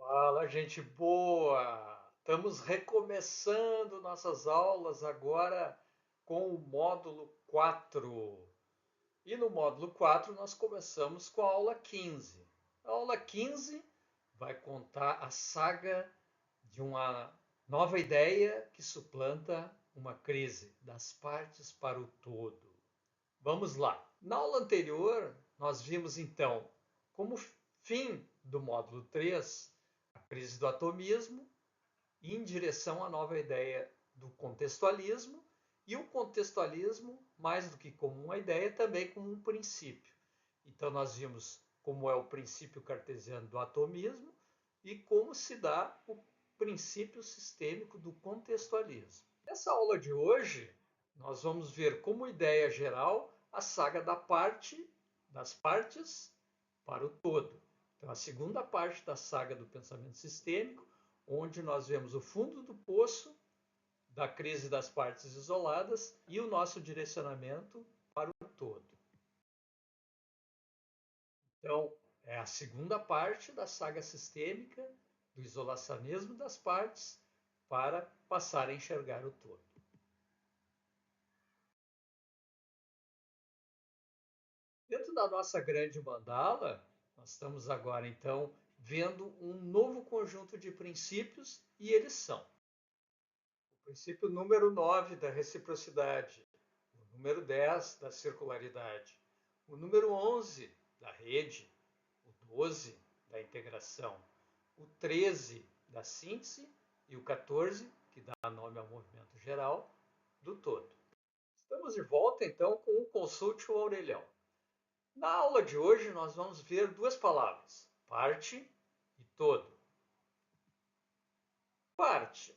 Fala, gente boa! Estamos recomeçando nossas aulas agora com o módulo 4. E no módulo 4 nós começamos com a aula 15. A aula 15 vai contar a saga de uma nova ideia que suplanta uma crise das partes para o todo. Vamos lá. Na aula anterior, nós vimos então como fim do módulo 3 a crise do atomismo em direção à nova ideia do contextualismo e o contextualismo, mais do que como uma ideia, também como um princípio. Então nós vimos como é o princípio cartesiano do atomismo e como se dá o princípio sistêmico do contextualismo. Nessa aula de hoje, nós vamos ver como ideia geral a saga das partes para o todo. Então, a segunda parte da saga do pensamento sistêmico, onde nós vemos o fundo do poço da crise das partes isoladas e o nosso direcionamento para o todo. Então, é a segunda parte da saga sistêmica, do isolacionismo das partes, para passar a enxergar o todo. Dentro da nossa grande mandala, nós estamos agora, então, vendo um novo conjunto de princípios e eles são o princípio número 9 da reciprocidade, o número 10 da circularidade, o número 11 da rede, o 12 da integração, o 13 da síntese e o 14, que dá nome ao movimento geral, do todo. Estamos de volta, então, com o Consulte o Aurelião. Na aula de hoje, nós vamos ver duas palavras, parte e todo. Parte,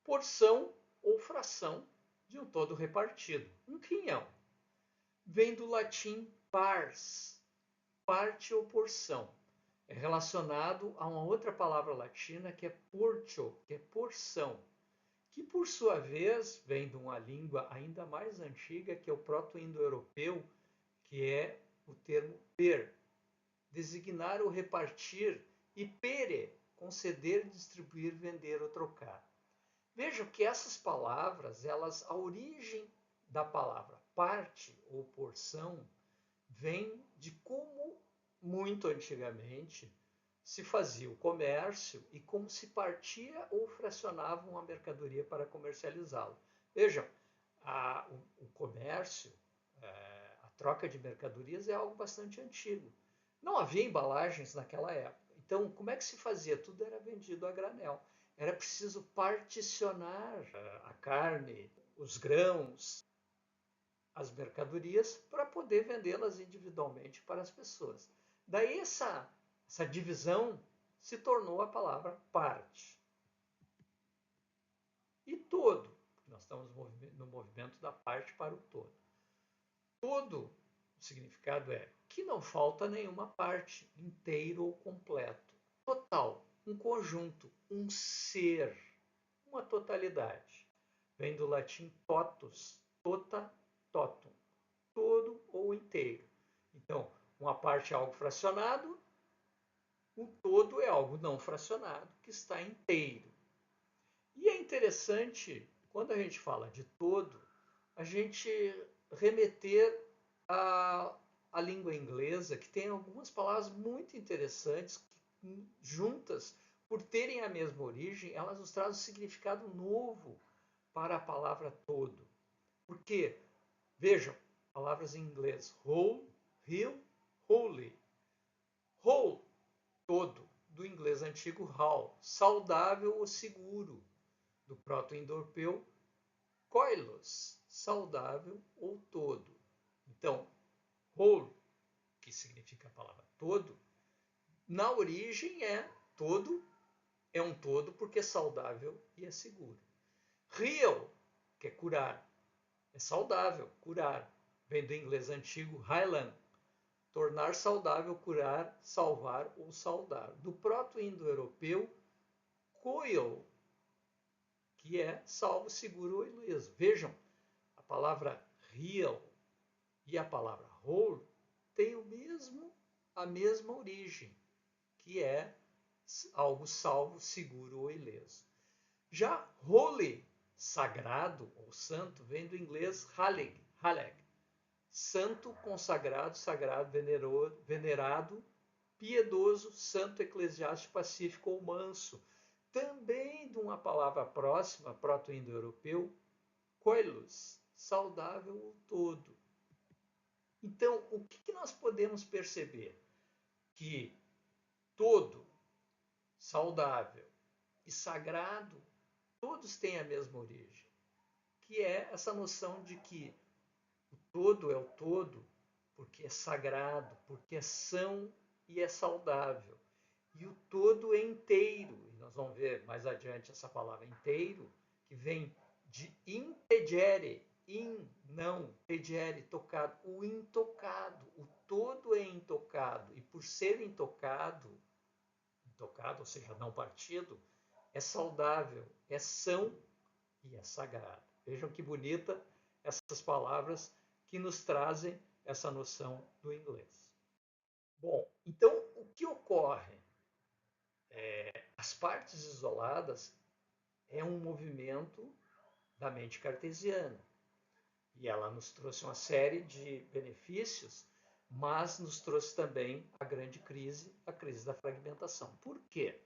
porção ou fração de um todo repartido, um quinhão. Vem do latim pars, parte ou porção. É relacionado a uma outra palavra latina que é portio, que é porção, que por sua vez vem de uma língua ainda mais antiga, que é o proto-indo-europeu, que é o termo per, designar ou repartir, e pere, conceder, distribuir, vender ou trocar. Vejam que essas palavras, a origem da palavra parte ou porção vem de como muito antigamente se fazia o comércio e como se partia ou fracionava uma mercadoria para comercializá-la. Vejam, o comércio, a troca de mercadorias é algo bastante antigo. Não havia embalagens naquela época. Então, como é que se fazia? Tudo era vendido a granel. Era preciso particionar a carne, os grãos, as mercadorias para poder vendê-las individualmente para as pessoas. Daí essa divisão se tornou a palavra parte. E todo, nós estamos no movimento da parte para o todo. Todo, o significado é que não falta nenhuma parte, inteiro ou completo. Total, um conjunto, um ser, uma totalidade. Vem do latim totus, tota, totum, todo ou inteiro. Então, uma parte é algo fracionado, o todo é algo não fracionado, que está inteiro. E é interessante, quando a gente fala de todo, a gente remeter à língua inglesa, que tem algumas palavras muito interessantes, que, juntas, por terem a mesma origem, elas nos trazem um significado novo para a palavra todo. Por quê? Vejam, palavras em inglês, whole, heal, holy. Whole, todo, do inglês antigo whole, saudável ou seguro, do proto-indo-europeu, koilos, saudável ou todo. Então, whole, que significa a palavra todo, na origem é todo, é um todo porque é saudável e é seguro. Heal, que é curar, é saudável, curar. Vem do inglês antigo Highland, tornar saudável, curar, salvar ou saudar. Do proto-indo-europeu, coil, que é salvo, seguro ou ileso. Vejam, a palavra heal e a palavra whole têm a mesma origem, que é algo salvo, seguro ou ileso. Já holy, sagrado ou santo, vem do inglês haleg, santo, consagrado, sagrado, venerado, piedoso, santo, eclesiástico, pacífico ou manso. Também de uma palavra próxima, proto-indo-europeu, koilos, saudável ou todo. Então, o que nós podemos perceber? Que todo, saudável e sagrado, todos têm a mesma origem, que é essa noção de que o todo é o todo porque é sagrado, porque é são e é saudável. E o todo é inteiro. E nós vamos ver mais adiante essa palavra inteiro, que vem de integere, não, tegere, tocado, o intocado. O todo é intocado. E por ser intocado, ou seja, não partido, é saudável, é são e é sagrado. Vejam que bonita essas palavras que nos trazem essa noção do inglês. Bom, então o que ocorre? As partes isoladas é um movimento da mente cartesiana. E ela nos trouxe uma série de benefícios, mas nos trouxe também a grande crise, a crise da fragmentação. Por quê?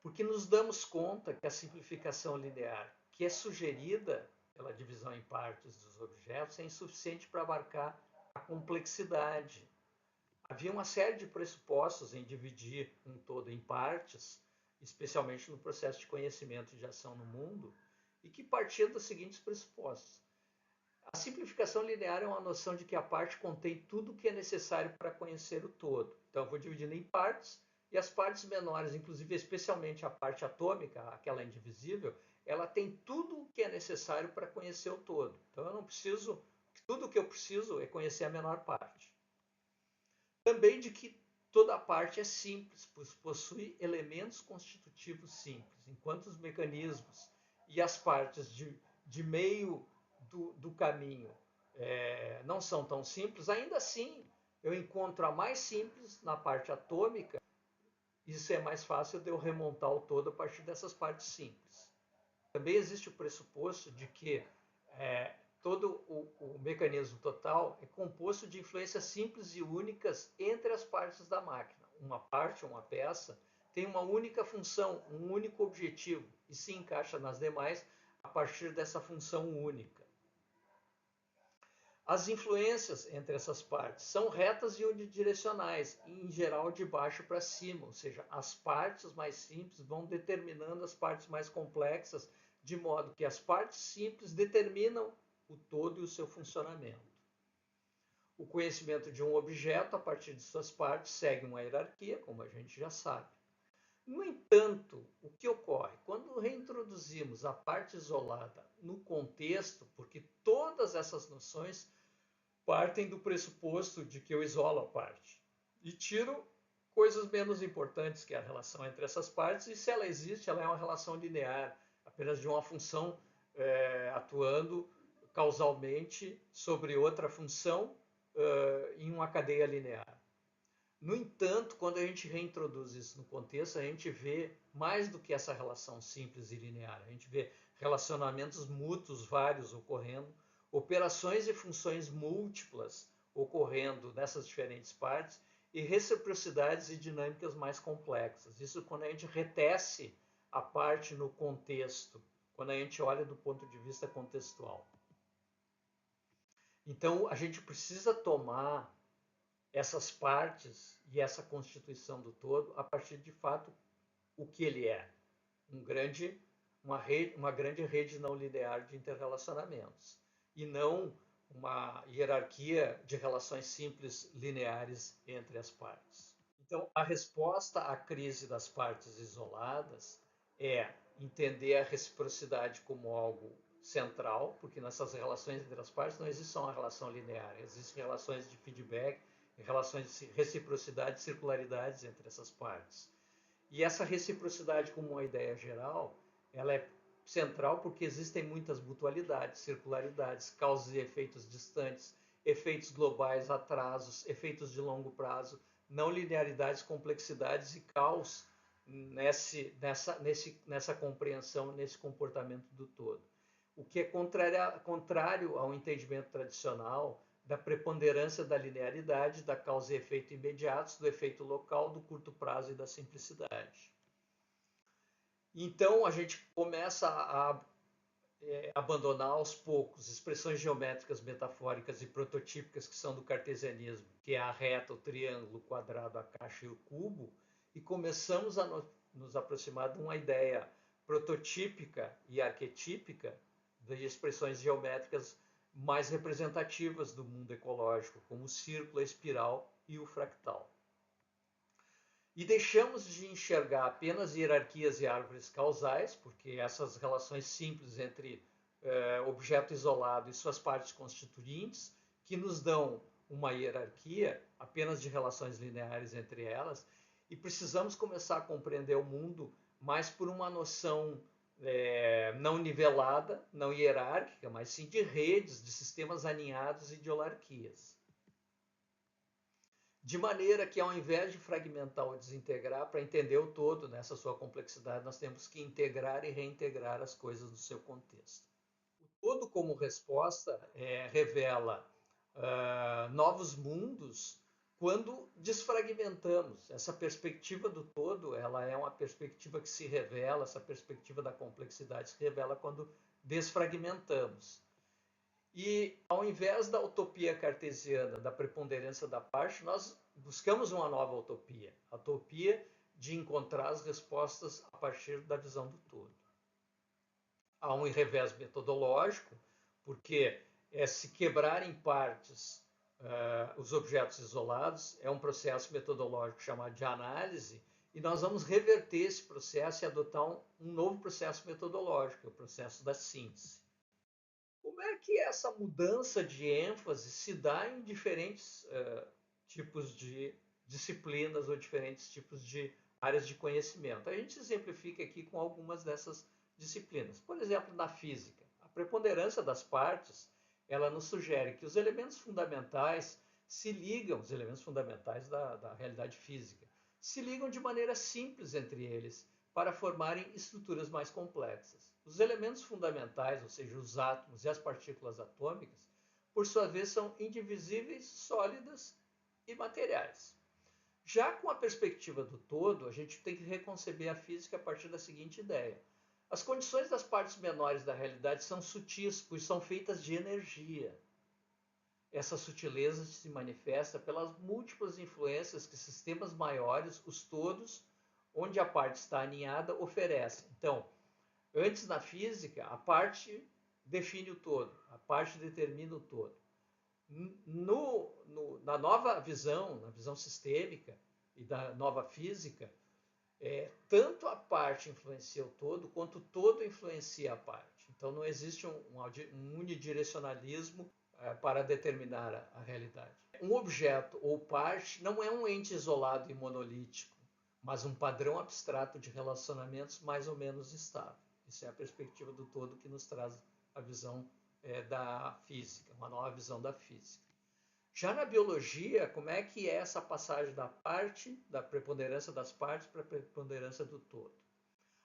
Porque nos damos conta que a simplificação linear que é sugerida pela divisão em partes dos objetos é insuficiente para abarcar a complexidade. Havia uma série de pressupostos em dividir um todo em partes, especialmente no processo de conhecimento e de ação no mundo, e que partia dos seguintes pressupostos. A simplificação linear é uma noção de que a parte contém tudo o que é necessário para conhecer o todo. Então, eu vou dividindo em partes, e as partes menores, inclusive especialmente a parte atômica, aquela indivisível, ela tem tudo o que é necessário para conhecer o todo. Então, eu não preciso, tudo o que eu preciso é conhecer a menor parte. Também de que toda parte é simples, pois possui elementos constitutivos simples, enquanto os mecanismos e as partes de meio do caminho não são tão simples, ainda assim eu encontro a mais simples na parte atômica. Isso é mais fácil de eu remontar o todo a partir dessas partes simples. Também existe o pressuposto de que todo o mecanismo total é composto de influências simples e únicas entre as partes da máquina. Uma parte, uma peça, tem uma única função, um único objetivo, e se encaixa nas demais a partir dessa função única. As influências entre essas partes são retas e unidirecionais, em geral de baixo para cima, ou seja, as partes mais simples vão determinando as partes mais complexas, de modo que as partes simples determinam o todo e o seu funcionamento. O conhecimento de um objeto, a partir de suas partes, segue uma hierarquia, como a gente já sabe. No entanto, o que ocorre? Quando reintroduzimos a parte isolada no contexto, porque todas essas noções partem do pressuposto de que eu isolo a parte e tiro coisas menos importantes, que é a relação entre essas partes, e se ela existe, ela é uma relação linear, apenas de uma função atuando causalmente sobre outra função em uma cadeia linear. No entanto, quando a gente reintroduz isso no contexto, a gente vê mais do que essa relação simples e linear. A gente vê relacionamentos mútuos vários ocorrendo, operações e funções múltiplas ocorrendo nessas diferentes partes e reciprocidades e dinâmicas mais complexas. Isso quando a gente retece a parte no contexto, quando a gente olha do ponto de vista contextual. Então, a gente precisa tomar essas partes e essa constituição do todo a partir de fato o que ele é, uma grande rede não linear de interrelacionamentos e não uma hierarquia de relações simples lineares entre as partes. Então, a resposta à crise das partes isoladas é entender a reciprocidade como algo central, porque nessas relações entre as partes não existe só uma relação linear, existem relações de feedback, relações de reciprocidade e circularidades entre essas partes. E essa reciprocidade como uma ideia geral, ela é central porque existem muitas mutualidades, circularidades, causas e efeitos distantes, efeitos globais, atrasos, efeitos de longo prazo, não linearidades, complexidades e caos nessa compreensão, nesse comportamento do todo. O que é contrário ao entendimento tradicional da preponderância da linearidade, da causa e efeito imediatos, do efeito local, do curto prazo e da simplicidade. Então a gente começa a abandonar aos poucos expressões geométricas, metafóricas e prototípicas que são do cartesianismo, que é a reta, o triângulo, o quadrado, a caixa e o cubo, e começamos a nos aproximar de uma ideia prototípica e arquetípica de expressões geométricas mais representativas do mundo ecológico, como o círculo, a espiral e o fractal. E deixamos de enxergar apenas hierarquias e árvores causais, porque essas relações simples entre objeto isolado e suas partes constituintes, que nos dão uma hierarquia apenas de relações lineares entre elas, e precisamos começar a compreender o mundo mais por uma noção não nivelada, não hierárquica, mas sim de redes, de sistemas aninhados e de holarquias. De maneira que, ao invés de fragmentar ou desintegrar, para entender o todo nessa sua complexidade, nós temos que integrar e reintegrar as coisas no seu contexto. O todo, como resposta, revela novos mundos quando desfragmentamos. Essa perspectiva do todo, ela é uma perspectiva que se revela, essa perspectiva da complexidade se revela quando desfragmentamos. E, ao invés da utopia cartesiana, da preponderância da parte, nós buscamos uma nova utopia. A utopia de encontrar as respostas a partir da visão do todo. Há um revés metodológico, porque se quebrar em partes os objetos isolados é um processo metodológico chamado de análise, e nós vamos reverter esse processo e adotar um novo processo metodológico, o processo da síntese. Como é que essa mudança de ênfase se dá em diferentes tipos de disciplinas ou diferentes tipos de áreas de conhecimento? A gente exemplifica aqui com algumas dessas disciplinas. Por exemplo, na física, a preponderância das partes, ela nos sugere que os elementos fundamentais se ligam, os elementos fundamentais da realidade física, se ligam de maneira simples entre eles para formarem estruturas mais complexas. Os elementos fundamentais, ou seja, os átomos e as partículas atômicas, por sua vez, são indivisíveis, sólidas e materiais. Já com a perspectiva do todo, a gente tem que reconceber a física a partir da seguinte ideia. As condições das partes menores da realidade são sutis, pois são feitas de energia. Essa sutileza se manifesta pelas múltiplas influências que sistemas maiores, os todos, onde a parte está aninhada, oferecem. Então, antes na física, a parte define o todo, a parte determina o todo. Na nova visão, na visão sistêmica e da nova física, tanto a parte influencia o todo, quanto o todo influencia a parte. Então não existe um unidirecionalismo para determinar a realidade. Um objeto ou parte não é um ente isolado e monolítico, mas um padrão abstrato de relacionamentos mais ou menos estável. Isso é a perspectiva do todo que nos traz a visão da física, uma nova visão da física. Já na biologia, como é que é essa passagem da parte, da preponderância das partes para a preponderância do todo?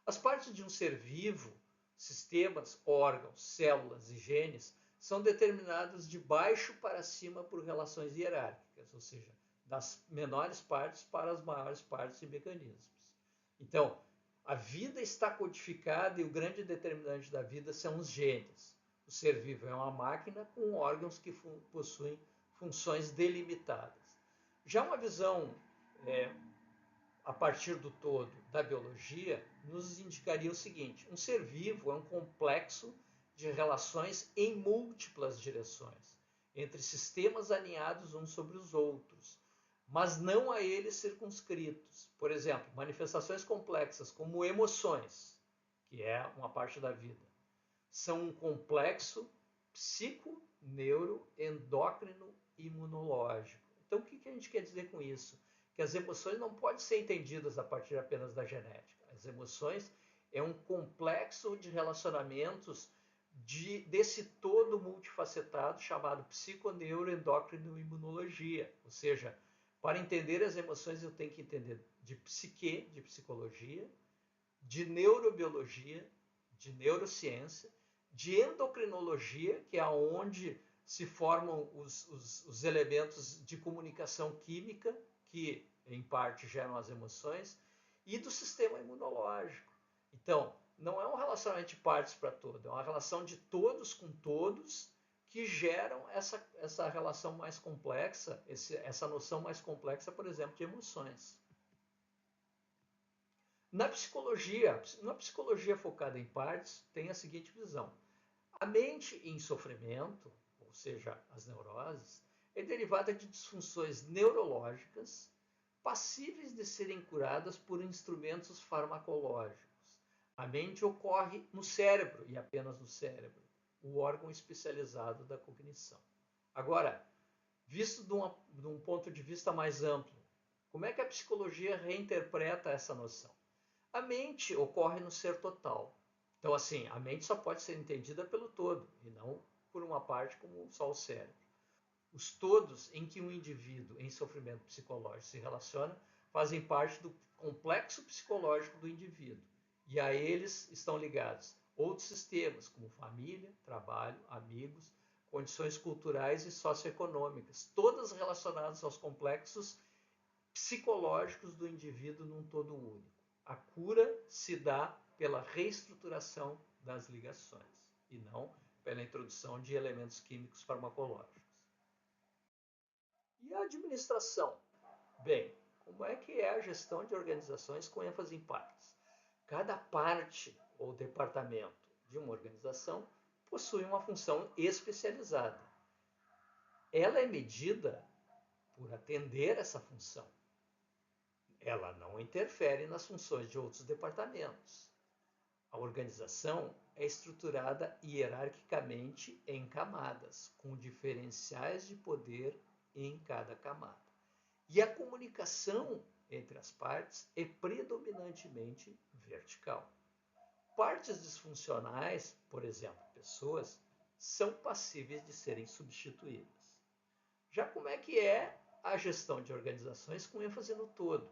As partes de um ser vivo, sistemas, órgãos, células e genes, são determinadas de baixo para cima por relações hierárquicas, ou seja, das menores partes para as maiores partes e mecanismos. Então, a vida está codificada e o grande determinante da vida são os genes. O ser vivo é uma máquina com órgãos que possuem funções delimitadas. Já uma visão a partir do todo da biologia nos indicaria o seguinte: um ser vivo é um complexo de relações em múltiplas direções, entre sistemas alinhados uns sobre os outros, mas não a eles circunscritos. Por exemplo, manifestações complexas como emoções, que é uma parte da vida, são um complexo psico, neuro, endócrino e imunológico. Então, o que a gente quer dizer com isso? Que as emoções não podem ser entendidas a partir apenas da genética. As emoções é um complexo de relacionamentos desse todo multifacetado chamado psico, neuro, endócrino e imunologia. Ou seja, Para entender as emoções, eu tenho que entender de psique, de psicologia, de neurobiologia, de neurociência, de endocrinologia, que é onde se formam os elementos de comunicação química, que em parte geram as emoções, e do sistema imunológico. Então, não é um relacionamento de partes para todo, é uma relação de todos com todos que geram essa relação mais complexa, essa noção mais complexa, por exemplo, de emoções. Na psicologia focada em partes, tem a seguinte visão. A mente em sofrimento, ou seja, as neuroses, é derivada de disfunções neurológicas passíveis de serem curadas por instrumentos farmacológicos. A mente ocorre no cérebro e apenas no cérebro, o órgão especializado da cognição. Agora, visto de um ponto de vista mais amplo, como é que a psicologia reinterpreta essa noção? A mente ocorre no ser total. Então, assim, a mente só pode ser entendida pelo todo, e não por uma parte como só o cérebro. Os todos em que um indivíduo em sofrimento psicológico se relaciona fazem parte do complexo psicológico do indivíduo. E a eles estão ligados outros sistemas, como família, trabalho, amigos, condições culturais e socioeconômicas, todas relacionadas aos complexos psicológicos do indivíduo num todo único. A cura se dá pela reestruturação das ligações e não pela introdução de elementos químicos farmacológicos. E a administração? Bem, como é que é a gestão de organizações com ênfase em partes? Cada parte ou departamento de uma organização possui uma função especializada. Ela é medida por atender essa função. Ela não interfere nas funções de outros departamentos. A organização é estruturada hierarquicamente em camadas, com diferenciais de poder em cada camada. E a comunicação entre as partes é predominantemente vertical. Partes disfuncionais, por exemplo, pessoas, são passíveis de serem substituídas. Já como é que é a gestão de organizações com ênfase no todo?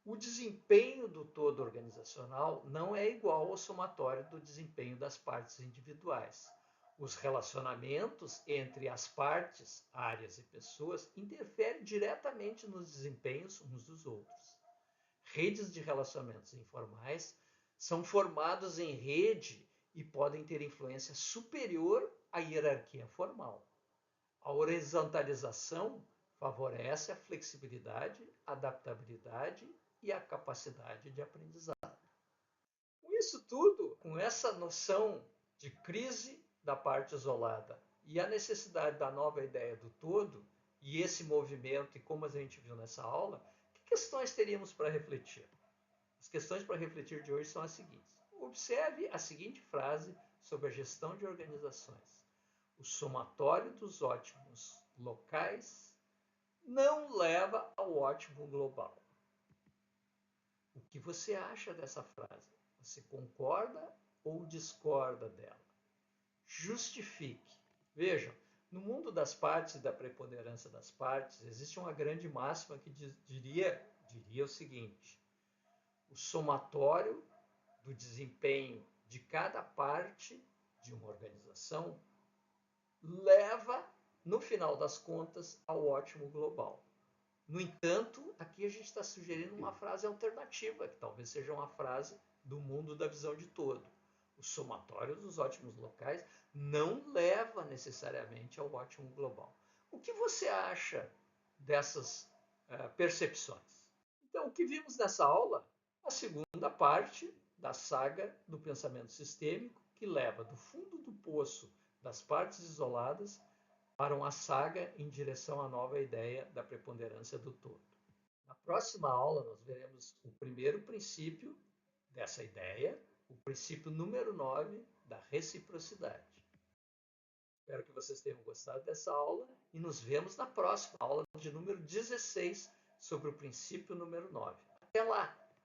O desempenho do todo organizacional não é igual ao somatório do desempenho das partes individuais. Os relacionamentos entre as partes, áreas e pessoas interferem diretamente nos desempenhos uns dos outros. Redes de relacionamentos informais são formados em rede e podem ter influência superior à hierarquia formal. A horizontalização favorece a flexibilidade, adaptabilidade e a capacidade de aprendizado. Com isso tudo, com essa noção de crise da parte isolada e a necessidade da nova ideia do todo, e esse movimento, e como a gente viu nessa aula, que questões teríamos para refletir? As questões para refletir de hoje são as seguintes. Observe a seguinte frase sobre a gestão de organizações. O somatório dos ótimos locais não leva ao ótimo global. O que você acha dessa frase? Você concorda ou discorda dela? Justifique. Vejam, no mundo das partes e da preponderância das partes, existe uma grande máxima que diria o seguinte: o somatório do desempenho de cada parte de uma organização leva, no final das contas, ao ótimo global. No entanto, aqui a gente está sugerindo uma frase alternativa, que talvez seja uma frase do mundo da visão de todo. O somatório dos ótimos locais não leva necessariamente ao ótimo global. O que você acha dessas percepções? Então, o que vimos nessa aula? A segunda parte da saga do pensamento sistêmico, que leva do fundo do poço das partes isoladas para uma saga em direção à nova ideia da preponderância do todo. Na próxima aula, nós veremos o primeiro princípio dessa ideia, o princípio número 9 da reciprocidade. Espero que vocês tenham gostado dessa aula e nos vemos na próxima aula de número 16 sobre o princípio número 9. Até lá!